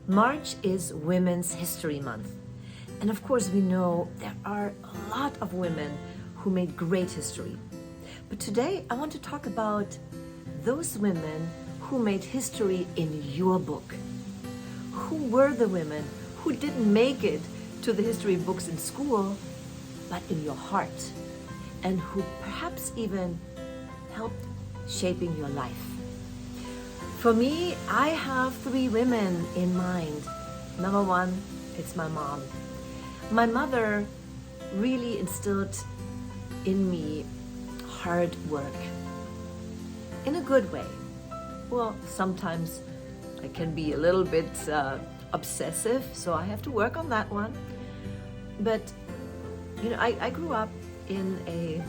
March is Women's History Month. And of course, we know there are a lot of women who made great history. But today, I want to talk about those women who made history in your book. Who were the women who didn't make it to the history books in school, but in your heart, and who perhaps even helped shaping your life? For me, I have three women in mind. Number one, it's my mom. My mother really instilled in me hard work in a good way. Well, sometimes I can be a little bit obsessive, so I have to work on that one. But I grew up in a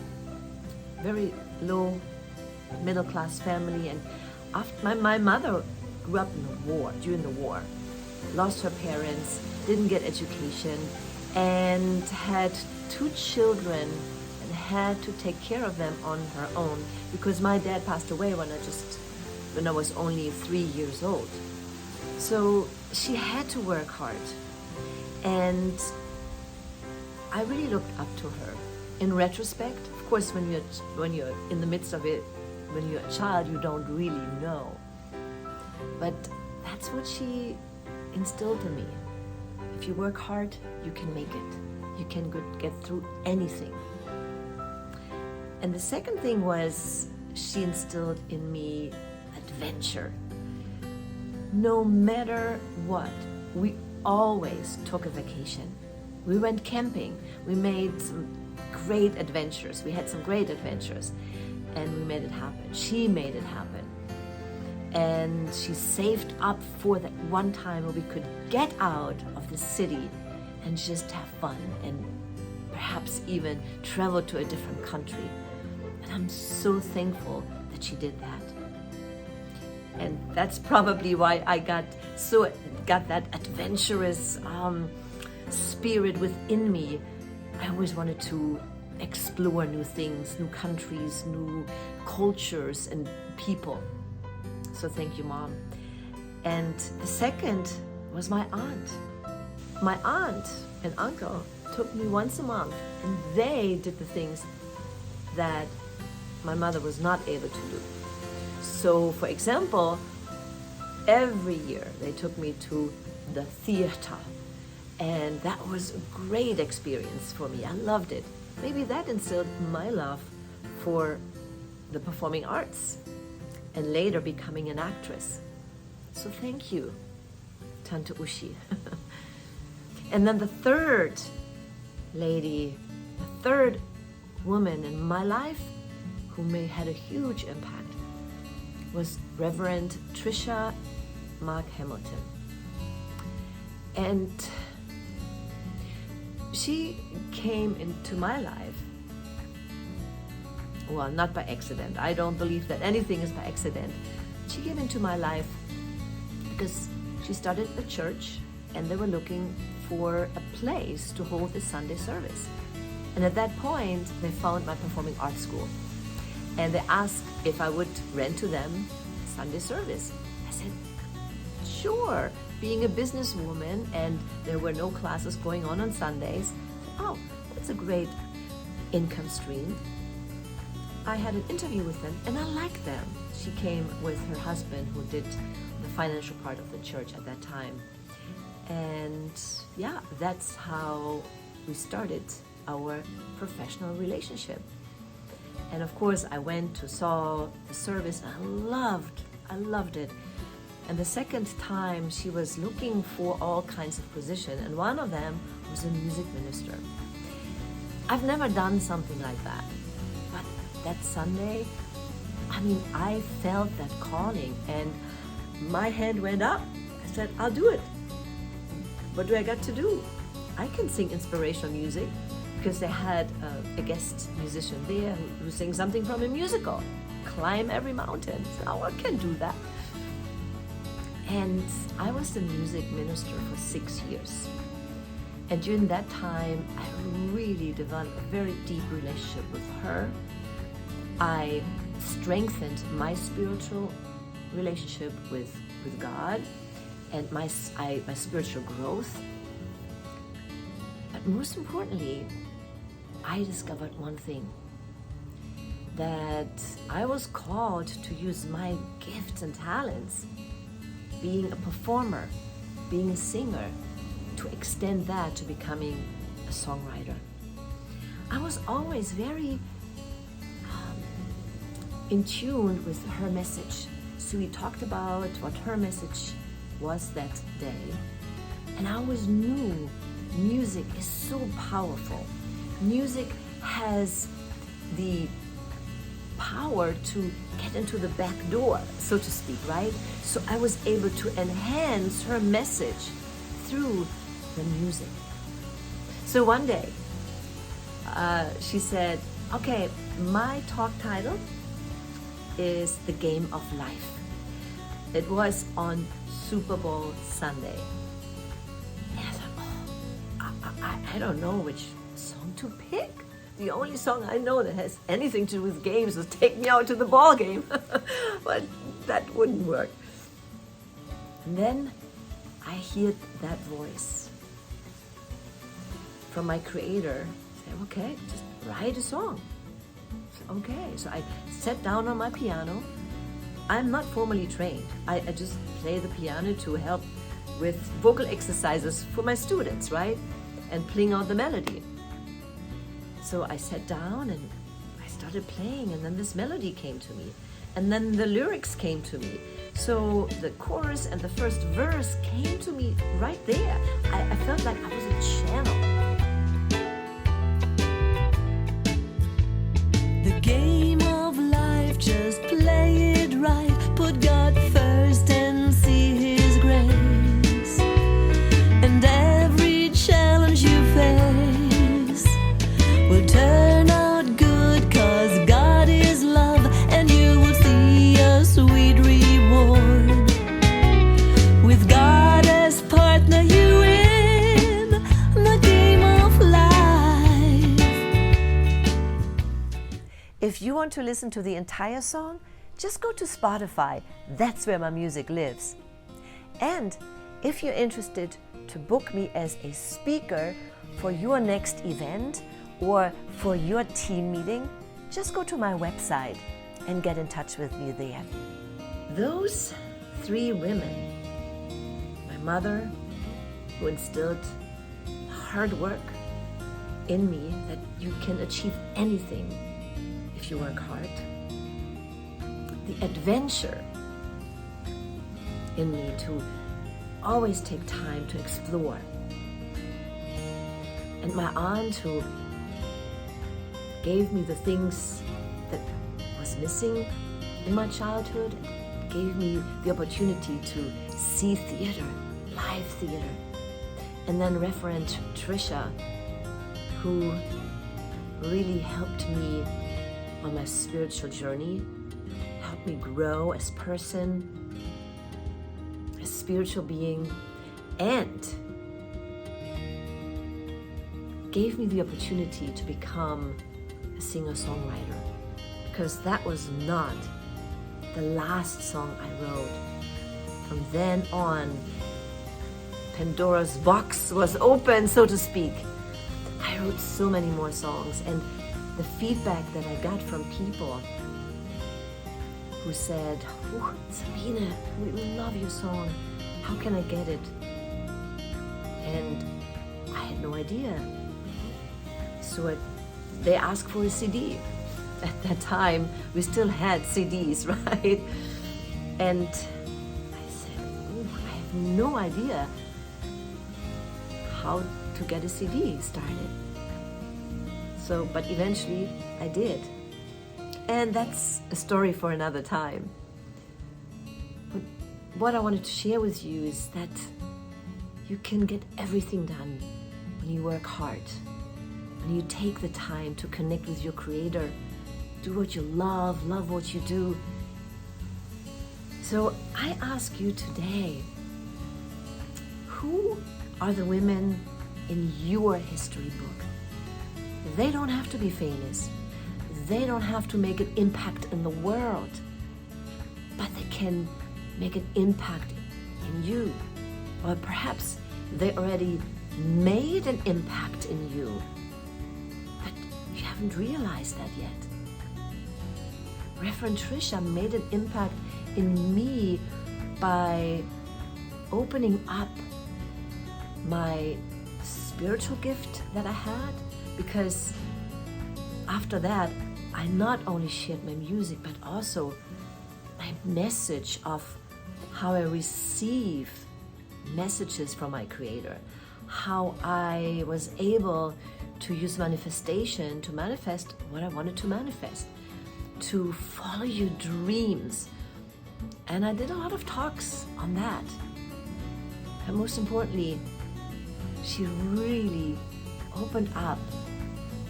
very low middle class family, and after my mother grew up in the war, during the war, lost her parents, didn't get education, and had two children and had to take care of them on her own because my dad passed away when I was only 3 years old. So she had to work hard, and I really looked up to her. In retrospect, of course, when you're in the midst of it, when you're a child, you don't really know. But that's what she instilled in me. If you work hard, you can make it. You can get through anything. And the second thing was she instilled in me adventure. No matter what, we always took a vacation. We went camping. We made some great adventures. We had some great adventures, and we made it happen. She made it happen. And she saved up for that one time where we could get out of the city and just have fun and perhaps even travel to a different country. And I'm so thankful that she did that. And that's probably why I got that adventurous spirit within me. I always wanted to explore new things, new countries, new cultures and people. So thank you, Mom. And the second was my aunt. My aunt and uncle took me once a month, and they did the things that my mother was not able to do. So, for example, every year they took me to the theater, and that was a great experience for me. I loved it. Maybe that instilled my love for the performing arts and later becoming an actress. So thank you, Tante Uschi. And then the third lady, the third woman in my life who had a huge impact was Reverend Trisha Mark Hamilton. And she came into my life, well, not by accident. I don't believe that anything is by accident. She came into my life because she started a church and they were looking for a place to hold a Sunday service. And at that point, they found my performing arts school. And they asked if I would rent to them Sunday service. I said, sure. Being a businesswoman and there were no classes going on Sundays, oh, that's a great income stream. I had an interview with them and I liked them. She came with her husband who did the financial part of the church at that time. And yeah, that's how we started our professional relationship. And of course, I went to saw the service and I loved it. And the second time, she was looking for all kinds of positions, and one of them was a music minister. I've never done something like that, but that Sunday, I felt that calling, and my hand went up. I said, I'll do it. What do I got to do? I can sing inspirational music, because they had a guest musician there who sang something from a musical, Climb Every Mountain. So I can do that. And I was the music minister for 6 years. And during that time, I really developed a very deep relationship with her. I strengthened my spiritual relationship with God. and my spiritual growth. But most importantly, I discovered one thing, that I was called to use my gifts and talents, being a performer, being a singer, to extend that to becoming a songwriter. I was always very in tune with her message. So we talked about what her message was that day. And I always knew music is so powerful. Music has the power to get into the back door, so to speak, right? So I was able to enhance her message through the music. So one day, she said, okay, my talk title is The Game of Life. It was on Super Bowl Sunday. And I thought, I don't know which song to pick. The only song I know that has anything to do with games is Take Me Out to the Ball Game. But that wouldn't work. And then I hear that voice from my creator say, okay, just write a song. Okay, so I sat down on my piano. I'm not formally trained. I just play the piano to help with vocal exercises for my students, right? And playing out the melody. So I sat down and I started playing, and then this melody came to me. And then the lyrics came to me. So the chorus and the first verse came to me right there. I felt like I was a channel. The game of life, just play it right. Put God first and see His grace. And every challenge you face will turn out good, 'cause God is love, and you will see a sweet reward. With God as partner, you win the game of life. If you want to listen to the entire song, just go to Spotify. That's where my music lives. And if you're interested to book me as a speaker for your next event or for your team meeting, just go to my website and get in touch with me there. Those three women, my mother, who instilled hard work in me, that you can achieve anything if you work hard. The adventure in me to always take time to explore. And my aunt, who gave me the things that was missing in my childhood, gave me the opportunity to see theater, live theater. And then Reverend Trisha, who really helped me on my spiritual journey, helped me grow as person, as spiritual being, and gave me the opportunity to become a singer-songwriter, because that was not the last song I wrote. From then on, Pandora's box was open, so to speak. I wrote so many more songs, and the feedback that I got from people who said, "Oh, Sabine, we love your song. How can I get it?" And I had no idea. So they asked for a CD. At that time, we still had CDs, right? And I said, "Oh, I have no idea how to get a CD started." So, but eventually I did. And that's a story for another time. But what I wanted to share with you is that you can get everything done when you work hard, when you take the time to connect with your Creator, do what you love what you do. So I ask you today, who are the women in your history book? They don't have to be famous. They don't have to make an impact in the world, but they can make an impact in you. or perhaps they already made an impact in you, but you haven't realized that yet. Reverend Trisha made an impact in me by opening up my spiritual gift that I had, because after that I not only shared my music but also my message of how I receive messages from my Creator, how I was able to use manifestation to manifest what I wanted to manifest, to follow your dreams. And I did a lot of talks on that. And most importantly, she really opened up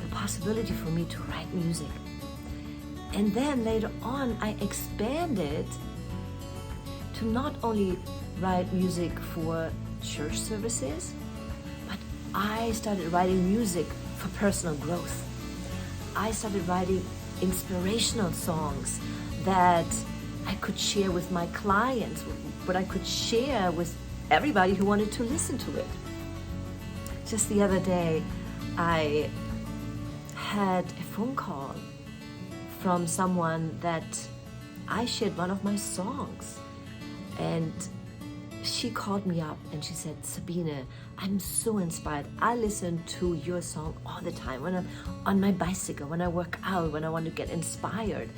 the possibility for me to write music. And then later on, I expanded to not only write music for church services, but I started writing music for personal growth. I started writing inspirational songs that I could share with my clients, what I could share with everybody who wanted to listen to it. Just the other day, I had a phone call from someone that I shared one of my songs, and she called me up and she said, Sabine, I'm so inspired. I listen to your song all the time when I'm on my bicycle, when I work out, when I want to get inspired.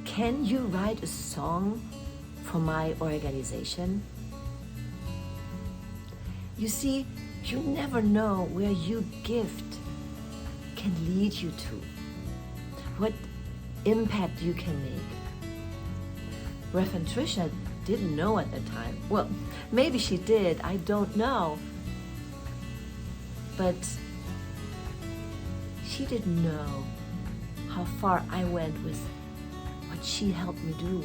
Can you write a song for my organization? You see, you never know where your gift can lead you to, what impact you can make. Reverend Trisha didn't know at the time. Well, maybe she did, I don't know. But she didn't know how far I went with what she helped me do.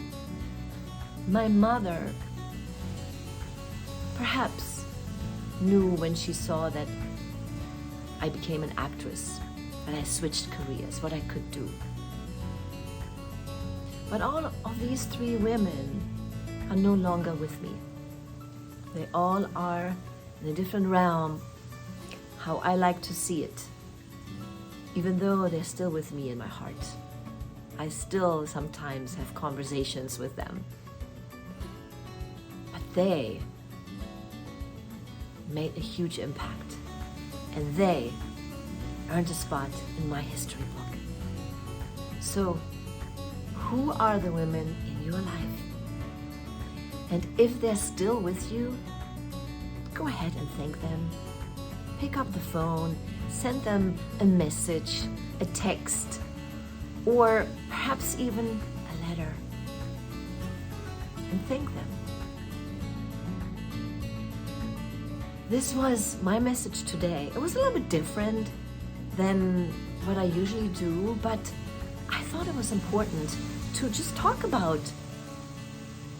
My mother perhaps knew when she saw that I became an actress, that I switched careers, what I could do. But all of these three women are no longer with me. They all are in a different realm, how I like to see it. Even though they're still with me in my heart, I still sometimes have conversations with them. But they made a huge impact, and they earned a spot in my history book. So, who are the women in your life? And if they're still with you, go ahead and thank them. Pick up the phone, send them a message, a text, or perhaps even a letter, and thank them. This was my message today. It was a little bit different than what I usually do, but I thought it was important to just talk about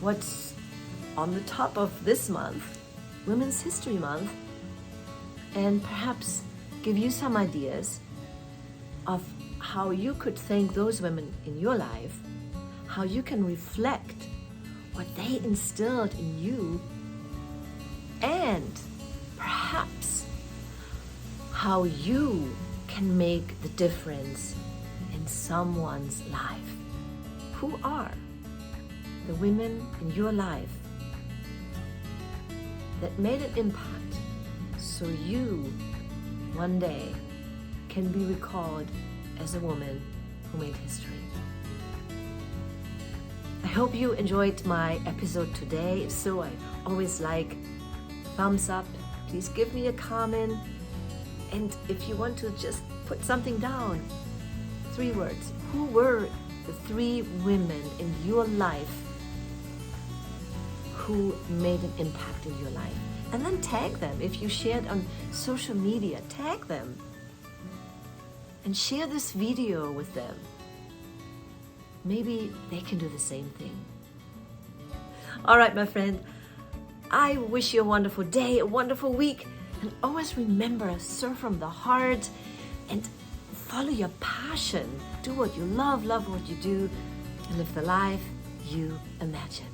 what's on the top of this month, Women's History Month, and perhaps give you some ideas of how you could thank those women in your life, how you can reflect what they instilled in you, and perhaps how you can make the difference in someone's life. Who are the women in your life that made an impact so you one day can be recalled as a woman who made history? I hope you enjoyed my episode today. If so, I always like thumbs up. Please give me a comment. And if you want to just put something down, 3 words. Who were the 3 women in your life who made an impact in your life? And then tag them. If you shared on social media, tag them. And share this video with them. Maybe they can do the same thing. All right, my friend. I wish you a wonderful day, a wonderful week. And always remember, serve from the heart and follow your passion. Do what you love what you do, and live the life you imagine.